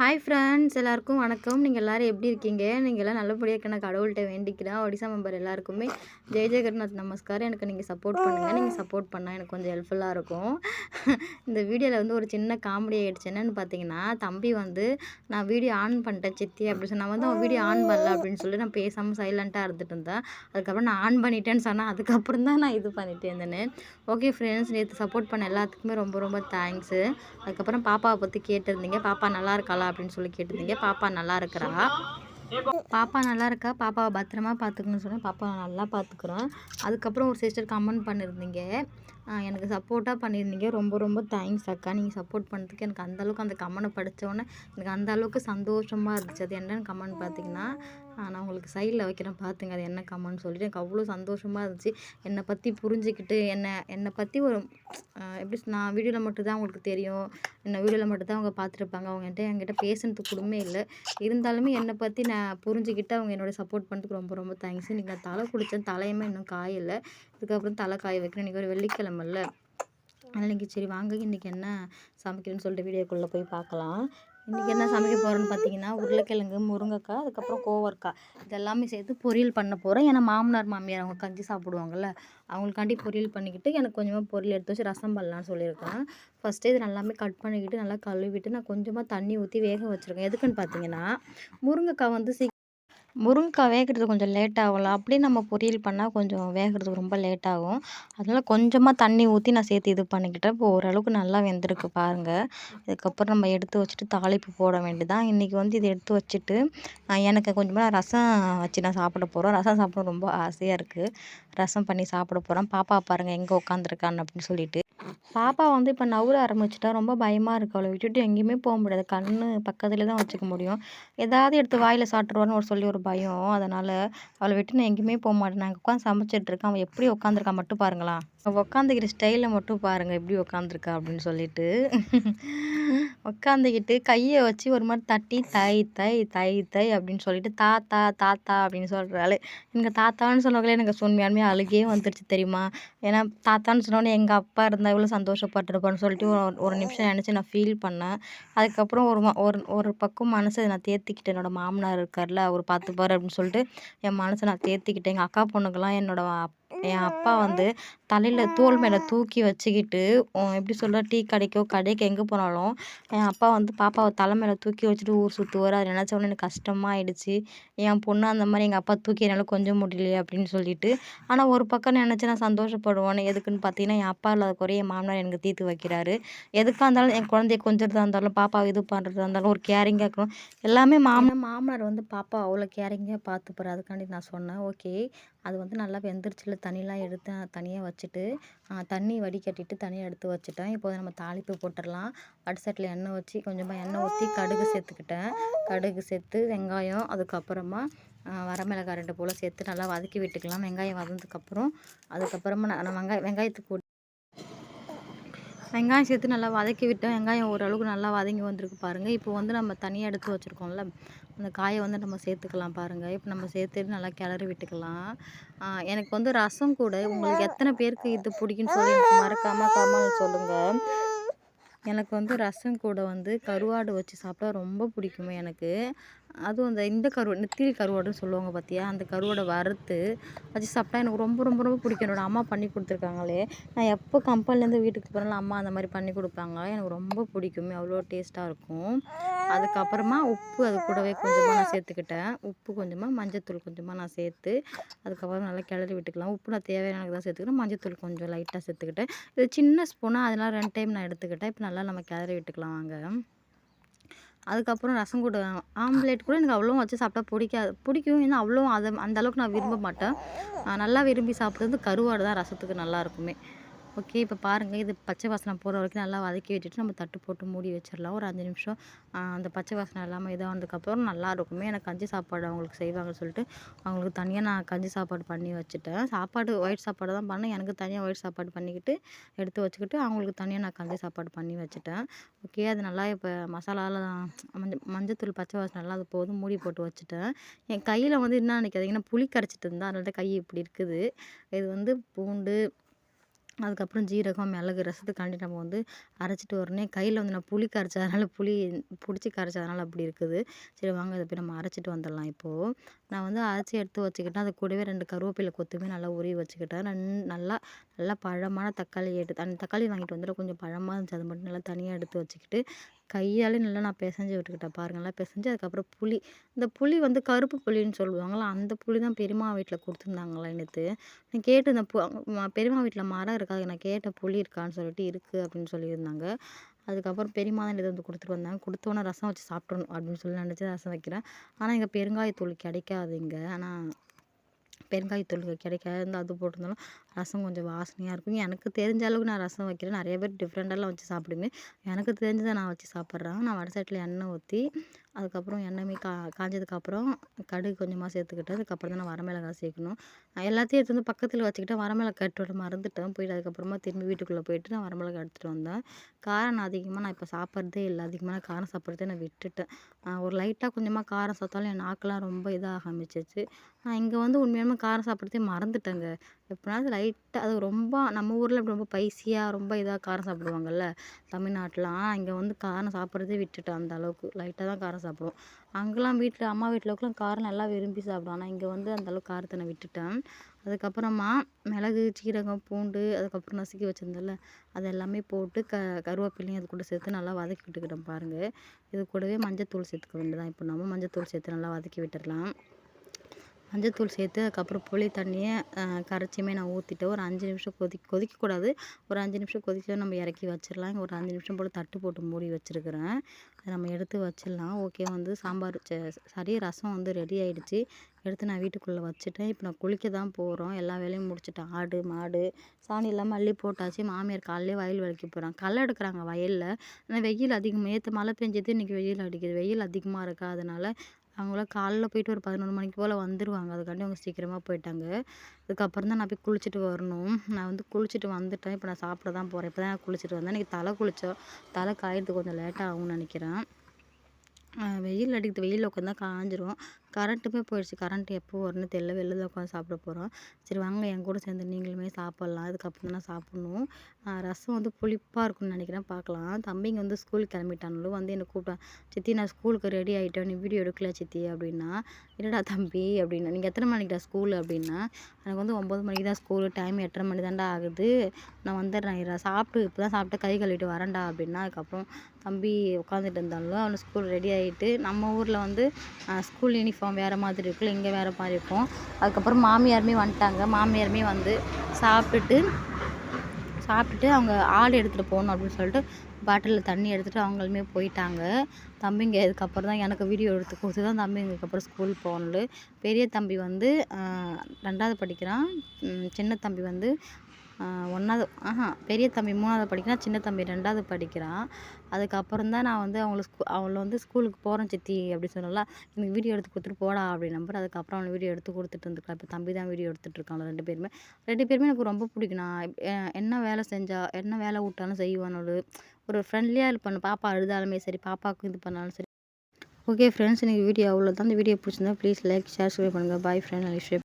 Hi friends, எல்லாருக்கும் வணக்கம். நீங்கள் எல்லோரும் எப்படி இருக்கீங்க? நீங்கள் எல்லாம் நல்லபடியாக இருக்க நான் கடவுள்கிட்ட வேண்டிக்கிறேன். ஒடிசா மெம்பர் எல்லாருக்குமே ஜெய் ஜெகநாத் நமஸ்காரம். எனக்கு நீங்கள் சப்போர்ட் பண்ணுங்கள். நீங்கள் சப்போர்ட் பண்ணால் எனக்கு கொஞ்சம் ஹெல்ப்ஃபுல்லாக இருக்கும். இந்த வீடியோவில் வந்து ஒரு சின்ன காமெடி ஆகிடுச்சு. என்னென்னு பார்த்தீங்கன்னா, தம்பி வந்து நான் வீடியோ ஆன் பண்ணிட்டேன் சித்தி அப்படின்னு சொன்னால் நான் வந்து அவன் வீடியோ ஆன் பண்ணல அப்படின்னு சொல்லி நான் பேசாமல் சைலண்ட்டாக இருந்துட்டு இருந்தேன். அதுக்கப்புறம் நான் ஆன் பண்ணிட்டேன்னு சொன்னேன். அதுக்கப்புறம் தான் நான் இது பண்ணிட்டு இருந்தேன்னு. ஓகே ஃப்ரெண்ட்ஸ், நேற்று சப்போர்ட் பண்ண எல்லாத்துக்குமே ரொம்ப ரொம்ப தேங்க்ஸு. அதுக்கப்புறம் பாப்பாவை பற்றி கேட்டிருந்தீங்க. பாப்பா நல்லா இருக்காளா அப்படின்னு சொல்லி கேட்டிருந்தீங்க. பாப்பா நல்லா இருக்கிறா. பாப்பா நல்லா இருக்கா. பாப்பாவை பத்திரமா பார்த்துக்கணும்னு சொன்னால் பாப்பாவை நல்லா பார்த்துக்குறோம். அதுக்கப்புறம் ஒரு சிஸ்டர் கமெண்ட் பண்ணியிருந்தீங்க. எனக்கு சப்போர்ட்டாக பண்ணியிருந்தீங்க. ரொம்ப ரொம்ப தேங்க்ஸ் அக்கா. நீங்கள் சப்போர்ட் பண்ணதுக்கு எனக்கு அந்தளவுக்கு அந்த கமெண்ட்டை படித்தோன்னே எனக்கு அந்தளவுக்கு சந்தோஷமாக இருந்துச்சு. அது என்னென்னு கமெண்ட் பார்த்தீங்கன்னா, நான் உங்களுக்கு சைடில் வைக்கிறேன் பார்த்துங்க அது என்ன கமெண்ட் சொல்லிட்டு. எனக்கு அவ்வளோ சந்தோஷமாக இருந்துச்சு. என்னை பற்றி புரிஞ்சுக்கிட்டு என்னை பற்றி ஒரு எப்படி நான் வீடியோவில் மட்டும் தான் அவங்களுக்கு தெரியும். என்னை வீடியோவில் மட்டும் தான் அவங்க பார்த்துருப்பாங்க. அவங்க என்கிட்ட பேசுனதுக்கு கூடமே இல்லை. இருந்தாலுமே என்னை பற்றி நான் புரிஞ்சுக்கிட்டு அவங்க என்னோட சப்போர்ட் பண்ணுறதுக்கு ரொம்ப ரொம்ப தேங்க்ஸ். இன்றைக்கி நான் தலை குளித்தேன். தலையுமே இன்னும் காயலை. இதுக்கப்புறம் தலை காய வைக்கிறேன். இன்றைக்கி ஒரு வெள்ளிக்கிழமைல்ல, அதனால் இன்றைக்கி சரி வாங்க இன்றைக்கி என்ன சமைக்கிறேன்னு சொல்லிட்டு வீடியோக்குள்ளே போய் பார்க்கலாம். இன்றைக்கி என்ன சமைக்க போகிறேன்னு பார்த்தீங்கன்னா, உருளைக்கிழங்கு, முருங்கைக்காய், அதுக்கப்புறம் கோவக்காய் இதெல்லாமே சேர்த்து பொரியல் பண்ண போகிறேன். ஏன்னா மாமனார் மாமியார் அவங்க கஞ்சி சாப்பிடுவாங்கள்ல, அவங்களுக்காண்டி பொரியல் பண்ணிக்கிட்டு எனக்கு கொஞ்சமாக பொரியல் எடுத்து வச்சு ரசம் பண்ணலான்னு சொல்லியிருக்கேன். ஃபஸ்ட்டு இது நல்லாமே கட் பண்ணிக்கிட்டு நல்லா கழுவிட்டு நான் கொஞ்சமாக தண்ணி ஊற்றி வேக வச்சுருக்கேன். எதுக்குன்னு பார்த்தீங்கன்னா, முருங்கைக்காய் வந்து முருங்கைக்காய் வேகிறது கொஞ்சம் லேட் ஆகும்ல. அப்படியே நம்ம பொரியல் பண்ணால் கொஞ்சம் வேகிறதுக்கு ரொம்ப லேட் ஆகும். அதனால் கொஞ்சமாக தண்ணி ஊற்றி நான் சேர்த்து இது பண்ணிக்கிட்டேன். இப்போ ஓரளவுக்கு நல்லா வெந்திருக்கு பாருங்கள். இதுக்கப்புறம் நம்ம எடுத்து வச்சுட்டு தாளிப்பு போட வேண்டியதான். இன்றைக்கி வந்து இதை எடுத்து வச்சுட்டு எனக்கு கொஞ்சமாக ரசம் வச்சு நான் சாப்பிட போகிறோம். ரசம் சாப்பிட ரொம்ப ஆசையாக இருக்குது. ரசம் பண்ணி சாப்பிட போகிறோம். பாப்பா பாருங்கள் எங்கே உட்காந்துருக்கான்னு அப்படின்னு சொல்லிட்டு. பாப்பா வந்து இப்போ நவுற ஆரம்பிச்சிட்டா. ரொம்ப பயமாக இருக்குது. அவளை விட்டுட்டு எங்கேயுமே போக முடியாது. கண்ணு பக்கத்தில் தான் வச்சுக்க முடியும். ஏதாவது எடுத்து வாயில் சாப்பிட்ருவான்னு ஒரு பயம். அதனால் அவளை விட்டு நான் எங்கேயுமே போக மாட்டேன். நான் உட்காந்து சமைச்சிட்ருக்கேன். அவள் எப்படி உட்காந்துருக்கா மட்டும் பாருங்களா. அவள் உட்காந்துக்கிற ஸ்டைலை மட்டும் பாருங்கள் எப்படி உட்காந்துருக்கா அப்படின்னு சொல்லிட்டு. உட்காந்துக்கிட்டு கையை வச்சு ஒரு மாதிரி தட்டி தை தை தை தை அப்படின்னு சொல்லிட்டு தாத்தா தாத்தா அப்படின்னு சொல்கிறாள். எனக்கு தாத்தான்னு சொன்னவங்களே எனக்கு உண்மையாலுமே அழுகே வந்துருச்சு தெரியுமா. ஏன்னா தாத்தான்னு சொன்னோன்னே எங்கள் அப்பா இருந்தால் இவ்வளோ சந்தோஷப்பட்டுருப்பான்னு சொல்லிட்டு ஒரு நிமிஷம் நினச்சி நான் ஃபீல் பண்ணேன். அதுக்கப்புறம் ஒரு பக்கம் மனசை நான் தேர்த்திக்கிட்டேன். என்னோடய மாமனார் இருக்கார்ல, அவர் பார்த்துப்பாரு அப்படின்னு சொல்லிட்டு என் மனசை நான் தேர்த்திக்கிட்டேன். எங்கள் அக்கா பொண்ணுக்கெல்லாம் என் அப்பா வந்து தலையில் தோள் மேலே தூக்கி வச்சுக்கிட்டு எப்படி சொல்ல, டீ கடைக்கோ கடைக்கு எங்கே போனாலும் என் அப்பா வந்து பாப்பாவை தலை மேலே தூக்கி வச்சுட்டு ஊர் சுற்றுவார். அதை நினச்ச உடனே எனக்கு கஷ்டமாயிடுச்சு. என் பொண்ணு அந்த மாதிரி எங்கள் அப்பா தூக்கி என்னால் கொஞ்சம் முடியலையே அப்படின்னு சொல்லிட்டு. ஆனால் ஒரு பக்கம் நினச்சி நான் சந்தோஷப்படுவேன். எதுக்குன்னு பார்த்தீங்கன்னா, என் அப்பா இல்லாத குறைய என் மாமனார் எனக்கு தீர்த்து வைக்கிறாரு. எதுக்காக இருந்தாலும் என் குழந்தைய கொஞ்சறதா இருந்தாலும், பாப்பாவை இது பண்ணுறதா இருந்தாலும், ஒரு கேரிங்காக இருக்கணும். எல்லாமே மாமனார் வந்து பாப்பா அவ்வளோ கேரிங்காக பார்த்துப்பாரு. அதுக்காண்டி நான் சொன்னேன். ஓகே, அது வந்து நல்லா வெந்துருச்சுல. தண்ணிலாம் எடுத்து தனியாக வச்சுட்டு தண்ணி வடிகட்டிட்டு தனியாக எடுத்து வச்சுட்டேன். இப்போ நம்ம தாளிப்பு போட்டுடலாம். வடசட்டியில் எண்ணெய் வச்சு கொஞ்சமாக எண்ணெய் ஊற்றி கடுகு சேர்த்துக்கிட்டேன். கடுகு சேர்த்து வெங்காயம், அதுக்கப்புறமா வரமிளகாய் 2 போல் சேர்த்து நல்லா வதக்கி விட்டுக்கலாம். வெங்காயம் வதந்ததுக்கப்புறம் அதுக்கப்புறமா நான் வெங்காயத்துக்கு வெங்காயம் சேர்த்து நல்லா வதக்கி விட்டேன். வெங்காயம் ஓரளவுக்கு நல்லா வதங்கி வந்திருக்கு பாருங்கள். இப்போ வந்து நம்ம தனியாக எடுத்து வச்சுருக்கோம்ல, அந்த காயை வந்து நம்ம சேர்த்துக்கலாம் பாருங்கள். இப்போ நம்ம சேர்த்துட்டு நல்லா கிளறி விட்டுக்கலாம். எனக்கு வந்து ரசம் கூட உங்களுக்கு எத்தனை பேருக்கு இது பிடிக்குன்னு சொல்லி எனக்கு மறக்காமல் கமெண்ட் சொல்லுங்கள். எனக்கு வந்து ரசம் கூட வந்து கருவாடு வச்சு சாப்பிட்டா ரொம்ப பிடிக்குமே எனக்கு. அதுவும் இந்த நெத்திலி கருவாடுன்னு சொல்லுவாங்க பார்த்தியா, அந்த கருவாடை வறுத்து வச்சு சாப்பிட்டா எனக்கு ரொம்ப ரொம்ப ரொம்ப பிடிக்கும். என்னோடய அம்மா பண்ணி கொடுத்துருக்காங்களே. நான் எப்போ கம்பெனிலேருந்து வீட்டுக்கு போனாலும் அம்மா அந்த மாதிரி பண்ணி கொடுப்பாங்க. எனக்கு ரொம்ப பிடிக்குமே, அவ்வளோ டேஸ்ட்டாக இருக்கும். அதுக்கப்புறமா உப்பு அது கூடவே கொஞ்சமாக நான் சேர்த்துக்கிட்டேன். உப்பு கொஞ்சமாக, மஞ்சத்தூள் கொஞ்சமாக நான் சேர்த்து அதுக்கப்புறம் நல்லா கிளறி விட்டுக்கலாம். உப்பு நான் தேவையானது தான் சேர்த்துக்கிட்டேன். மஞ்சத்தூள் கொஞ்சம் லைட்டாக சேர்த்துக்கிட்டேன். இது சின்ன ஸ்பூனாக அதனால் 2 டைம் நான் எடுத்துக்கிட்டேன். இப்போ நல்லா நம்ம கிளறி விட்டுக்கலாம் வாங்க. அதுக்கப்புறம் ரசம் கூட ஆம்லேட் கூட எனக்கு அவ்வளோவும் வச்சு சாப்பிட்டா பிடிக்கும். ஏன்னா அவ்வளோ அந்த அளவுக்கு நான் விரும்ப மாட்டேன். நல்லா விரும்பி சாப்பிட்றது கருவாடு தான் ரசத்துக்கு நல்லாயிருக்குமே. ஓகே, இப்போ பாருங்கள், இது பச்சை வாசனை போகிற வரைக்கும் நல்லா வதக்கி விட்டுட்டு நம்ம தட்டு போட்டு மூடி வச்சிடலாம். ஒரு 5 நிமிஷம் அந்த பச்சை வாசனை இல்லாமல் இதானதுக்கப்புறம் நல்லாயிருக்குமே. எனக்கு கஞ்சி சாப்பாடு அவங்களுக்கு செய்வாங்கன்னு சொல்லிட்டு அவங்களுக்கு தனியாக நான் கஞ்சி சாப்பாடு பண்ணி வச்சுட்டேன். சாப்பாடு ஒயிட் சாப்பாடு தான் பண்ணேன். எனக்கு தனியாக ஒயிட் சாப்பாடு பண்ணிக்கிட்டு எடுத்து வச்சுக்கிட்டு அவங்களுக்கு தனியாக நான் கஞ்சி சாப்பாடு பண்ணி வச்சுட்டேன். ஓகே, அது நல்லா இப்போ மசாலாலாம் மஞ்சத்தூள் பச்சை வாசனை நல்லா அது போதும் மூடி போட்டு வச்சுட்டேன். என் கையில் வந்து என்ன நினைக்காதீங்கன்னா, புளி கரைச்சிட்டு இருந்தேன். அதனால தான் கை இப்படி இருக்குது. இது வந்து பூண்டு, அதுக்கப்புறம் ஜீரகம், மிளகு ரசத்துக்காண்டி நம்ம வந்து அரைச்சிட்டு வரணும். கையில் வந்து நான் புளி கரைச்சதுனால புளி பிடிச்சி கரைச்சதுனால அப்படி இருக்குது. சரி வாங்க இதை போய் நம்ம அரைச்சிட்டு வந்துடலாம் இப்போது. நான் வந்து அரைச்சி எடுத்து வச்சுக்கிட்டேன். அது கூடவே 2 கருவேப்பிலை கொத்துமே நல்லா உருவி வச்சுக்கிட்டேன். நல்லா நல்லா பழமான தக்காளி அந்த தக்காளி வாங்கிட்டு வந்துட்டு கொஞ்சம் பழமாக இருந்துச்சு. அது மட்டும் நல்லா தனியாக எடுத்து வச்சுக்கிட்டு கையாலே நல்லா நான் பிசைஞ்சு விட்டுக்கிட்டேன் பாருங்க. நல்லா பிசைஞ்சு அதுக்கப்புறம் புளி இந்த புளி வந்து கருப்பு புளின்னு சொல்லுவாங்கள்ல, அந்த புளி தான் பெரியம்மா வீட்டில் கொடுத்துருந்தாங்களா நேற்று. நான் கேட்டு இந்த பெரியம்மா வீட்டில் மரம் இருக்காது. நான் கேட்டேன் புளி இருக்கான்னு சொல்லிட்டு இருக்குது அப்படின்னு சொல்லியிருந்தாங்க. அதுக்கப்புறம் பெரியம்மா தான் இதை வந்து கொடுத்துட்டு வந்தாங்க. கொடுத்தோன்னே ரசம் வச்சு சாப்பிட்றணும் அப்படின்னு சொல்லி நினச்சி ரசம் வைக்கிறேன். ஆனால் இங்கே பெருங்காயத்தூள் கிடைக்காது இங்கே. ஆனால் பெருங்காயத்தூள் கிடைக்காது. அது போட்டிருந்தாலும் ரசம் கொஞ்சம் வாசனையாக இருக்கும். எனக்கு தெரிஞ்ச அளவுக்கு நான் ரசம் வைக்கிறேன். நிறைய பேர் டிஃப்ரெண்ட்டாலாம் வச்சு சாப்பிடுங்க. எனக்கு தெரிஞ்சதை நான் வச்சு சாப்பிட்றேன். நான் வடை சட்டியில் எண்ணெய் ஊற்றி அதுக்கப்புறம் எண்ணெயுமே காஞ்சதுக்கப்புறம் கடுகு கொஞ்சமாக சேர்த்துக்கிட்டேன். அதுக்கப்புறம் தான் நான் வரமிளகாய் சேர்க்கணும். எல்லாத்தையும் எடுத்து வந்து பக்கத்தில் வச்சுக்கிட்டேன். வரமிளகாய் கட்டு மறந்துட்டேன். போயிட்டு அதுக்கப்புறமா திரும்பி வீட்டுக்குள்ளே போயிட்டு நான் வரமிளகாய் எடுத்துகிட்டு வந்தேன். காரம் நான் இப்போ சாப்பிட்றதே இல்லை. அதிகமாக நான் காரம் சாப்பிட்றதே நான் விட்டுட்டேன். ஒரு லைட்டாக கொஞ்சமாக காரம் சாப்பிட்டாலும் என் நாக்கெலாம் ரொம்ப இதாக ஆரம்பிச்சிச்சு. நான் இங்கே வந்து உண்மையாலுமே காரம் சாப்பிட்றதே மறந்துட்டேங்க. எப்போனாவது லைட்டாக அது ரொம்ப நம்ம ஊரில் ரொம்ப ஸ்பைசியாக ரொம்ப இதாக காரம் சாப்பிடுவாங்கல்ல தமிழ்நாட்டிலாம். இங்கே வந்து காரம் சாப்பிட்றதே விட்டுட்டேன். அந்த அளவுக்கு லைட்டாக தான் காரம் சாப்பிடுவோம். அங்கெல்லாம் வீட்டில் அம்மா வீட்டிலலாம் காரம் நல்லா விரும்பி சாப்பிடுவோம். ஆனால் இங்கே வந்து அந்தளவுக்கு காரத்தை நான் விட்டுட்டேன். அதுக்கப்புறமா மிளகு, சீரகம், பூண்டு அதுக்கப்புறம் நசுக்கி வச்சுருந்தேன்ல அது எல்லாமே போட்டு கருவேப்பிலையும் அது கூட சேர்த்து நல்லா வதக்கி விட்டுக்கிட்டேன் பாருங்கள். இது கூடவே மஞ்சத்தூள் சேர்த்துக்க வேண்டியதான். இப்போ நம்ம மஞ்சத்தூள் சேர்த்து நல்லா வதக்கி விட்டுடலாம். மஞ்சத்தூள் சேர்த்து அதுக்கப்புறம் புளி தண்ணியை கரைச்சியுமே நான் ஊற்றிட்டு ஒரு 5 நிமிஷம் கொதிக்கக்கூடாது. ஒரு 5 நிமிஷம் கொதிக்க நம்ம இறக்கி வச்சிடலாம். இங்கே ஒரு 5 நிமிஷம் போல் தட்டு போட்டு மூடி வச்சுருக்கிறேன். அதை நம்ம எடுத்து வச்சிடலாம். ஓகே வந்து சாம்பார் ரசம் வந்து ரெடி ஆகிடுச்சு. எடுத்து நான் வீட்டுக்குள்ளே வச்சுட்டேன். இப்போ நான் குளிக்க தான் போகிறோம். எல்லா வேலையும் முடிச்சுட்டேன். ஆடு மாடு சாணி எல்லாம் அள்ளி போட்டாச்சு. மாமியார் காலையிலே வயல் வேலைக்கு போகிறாங்க. களை எடுக்கிறாங்க வயலில். ஆனால் வெயில் அதிகம். நேற்று மழை பெஞ்சது, இன்றைக்கி வெயில் அடிக்குது. வெயில் அதிகமாக இருக்கா அதனால் அவங்களாம் காலைல போயிட்டு ஒரு 11 மணிக்கு போல் வந்துடுவாங்க. அதுக்காண்டி அவங்க சீக்கிரமாக போயிட்டாங்க. அதுக்கப்புறம் தான் நான் போய் குளிச்சுட்டு வரணும். நான் வந்து குளிச்சுட்டு வந்துட்டேன். இப்போ நான் சாப்பிட தான் போகிறேன். இப்போ தான் நான் குளிச்சுட்டு வந்தேன். இன்றைக்கி தலை காயறதுக்கு கொஞ்சம் லேட்டாக ஆகும்னு நினைக்கிறேன். வெயில் அடிக்குது. வெயிலில் உட்காந்தா காஞ்சிரும். கரண்ட்டுமே போயிடுச்சு. கரண்ட் எப்போ வரும்னு தெரியல. வெளில தான் உட்காந்து சாப்பிட போகிறோம். சரி வாங்க என் கூட சேர்ந்து நீங்களுமே சாப்பிட்லாம். அதுக்கப்புறம் தான் சாப்பிட்ணும். ரசம் வந்து புளிப்பாக இருக்கும்னு நினைக்கிறேன். பார்க்கலாம். தம்பிங்க வந்து ஸ்கூலுக்கு கிளம்பிட்டானுங்களோ வந்து என்னை கூப்பிட்டான். சித்தி நான் ஸ்கூலுக்கு ரெடி ஆகிட்டேன். நீ வீடியோ எடுக்கல சித்தி அப்படின்னா. என்னடா தம்பி அப்படின்னா. நீங்கள் எத்தனை மணிக்குடா ஸ்கூலு அப்படின்னா. எனக்கு வந்து 9 மணிக்கு தான் ஸ்கூலு. டைம் 8:30 மணி தான்டா ஆகுது. நான் வந்துடுறேன் இப்போ தான் சாப்பிட்டு கை கழுவிட்டு வரேன்டா அப்படின்னா. அதுக்கப்புறம் தம்பி உட்காந்துட்டு இருந்தாலும் அவனை ஸ்கூல் ரெடி ஆகிட்டு நம்ம ஊரில் வந்து ஸ்கூல் யூனிஃபார்ம் வேறு மாதிரி இருக்குல்ல, இங்கே வேறு மாதிரி இருக்கும். அதுக்கப்புறம் மாமியாருமே வந்துட்டாங்க. மாமியாருமே வந்து சாப்பிட்டுட்டு அவங்க ஆடு எடுத்துகிட்டு போகணும் அப்படின்னு சொல்லிட்டு பாட்டிலில் தண்ணி எடுத்துகிட்டு அவங்களுமே போயிட்டாங்க. தம்பிங்க இதுக்கப்புறம் தான் எனக்கு வீடியோ எடுத்து கொடுத்து தான் தம்பிங்க இதுக்கப்புறம் ஸ்கூல் போகணும். பெரிய தம்பி வந்து 2வது படிக்கிறான். சின்ன தம்பி வந்து 1வது பெரிய தம்பி 3வது படிக்கிறான். சின்ன தம்பி 2வது படிக்கிறான். அதுக்கப்புறம் தான் நான் வந்து அவளை வந்து ஸ்கூலுக்கு போகிறேன் சித்தி அப்படி சொன்னல. எனக்கு வீடியோ எடுத்து கொடுத்துட்டு போடா அப்படின்னு நம்பர். அதுக்கப்புறம் அவனை வீடியோ எடுத்து கொடுத்துட்டு இருந்துக்கலாம். இப்போ தம்பி தான் வீடியோ எடுத்துகிட்ருக்காங்க 2 பேருமே. 2 பேருமே எனக்கு ரொம்ப பிடிக்கும். நான் என்ன வேலை விட்டாலும் செய்வானோடு ஒரு ஃப்ரெண்ட்லியாக இருப்பானு. பாப்பா அழுதாலுமே சரி, பாப்பாவுக்கும் இது பண்ணாலும் சரி. ஓகே ஃப்ரெண்ட்ஸ், இன்றைக்கி வீடியோ அவ்வளோதான். இந்த வீடியோ பிடிச்சிருந்தா ப்ளீஸ் லைக், ஷேர், சப்ஸ்கிரைப் பண்ணுங்கள். பாய் ஃப்ரெண்ட்.